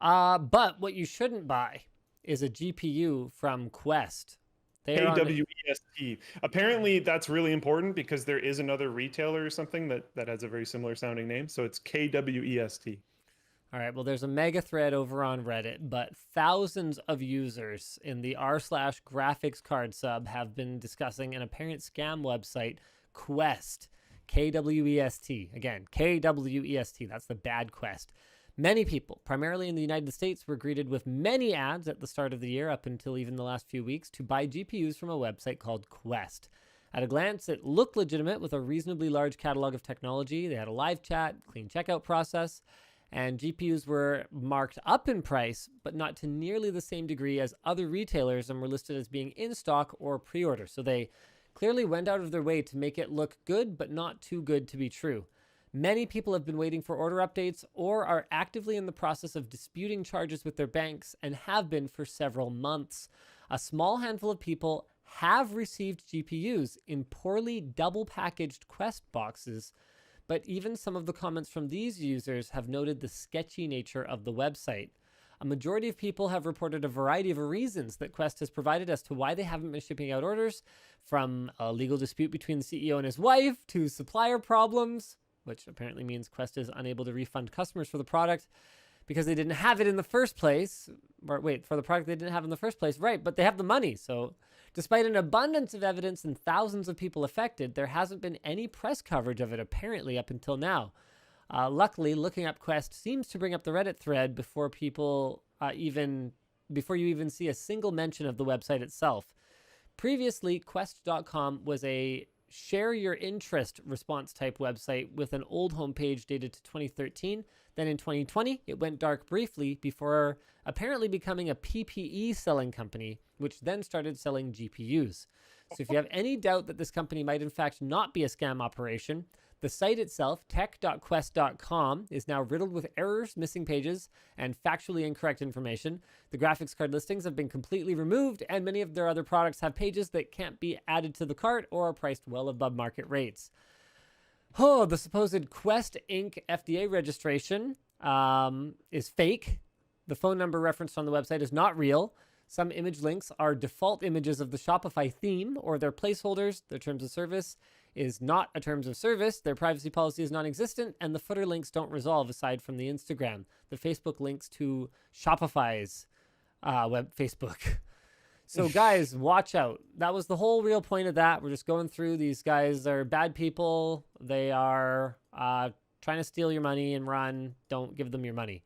But what you shouldn't buy is a GPU from Quest. They are on. KWEST. Apparently, that's really important because there is another retailer or something that has a very similar sounding name. So it's KWEST. All right, well, there's a mega thread over on Reddit, but thousands of users in the r slash graphics card sub have been discussing an apparent scam website, Quest, KWEST. Again, KWEST. That's the bad Quest. Many people, primarily in the United States, were greeted with many ads at the start of the year, up until even the last few weeks, to buy GPUs from a website called Quest. At a glance, it looked legitimate with a reasonably large catalog of technology. They had a live chat, clean checkout process, and GPUs were marked up in price, but not to nearly the same degree as other retailers, and were listed as being in stock or pre-order. So they clearly went out of their way to make it look good, but not too good to be true. Many people have been waiting for order updates or are actively in the process of disputing charges with their banks and have been for several months. A small handful of people have received GPUs in poorly double packaged Quest boxes, but even some of the comments from these users have noted the sketchy nature of the website. A majority of people have reported a variety of reasons that Quest has provided as to why they haven't been shipping out orders, from a legal dispute between the CEO and his wife to supplier problems, which apparently means Quest is unable to refund customers for the product because they didn't have it in the first place. Or wait, for the product they didn't have in the first place. Right, but they have the money. So despite an abundance of evidence and thousands of people affected, there hasn't been any press coverage of it apparently up until now. Luckily, looking up Quest seems to bring up the Reddit thread before before you even see a single mention of the website itself. Previously, Quest.com was a share your interest response type website with an old homepage dated to 2013. Then in 2020, it went dark briefly before apparently becoming a PPE selling company, which then started selling GPUs. So if you have any doubt that this company might in fact not be a scam operation, the site itself, tech.quest.com, is now riddled with errors, missing pages, and factually incorrect information. The graphics card listings have been completely removed, and many of their other products have pages that can't be added to the cart or are priced well above market rates. Oh, the supposed Quest Inc. FDA registration is fake. The phone number referenced on the website is not real. Some image links are default images of the Shopify theme or their placeholders. Their terms of service is not a terms of service. Their privacy policy is non-existent, and the footer links don't resolve aside from the Instagram. The Facebook links to Shopify's Facebook. So guys, watch out. That was the whole real point of that. We're just going through. These guys are bad people. They are trying to steal your money and run. Don't give them your money.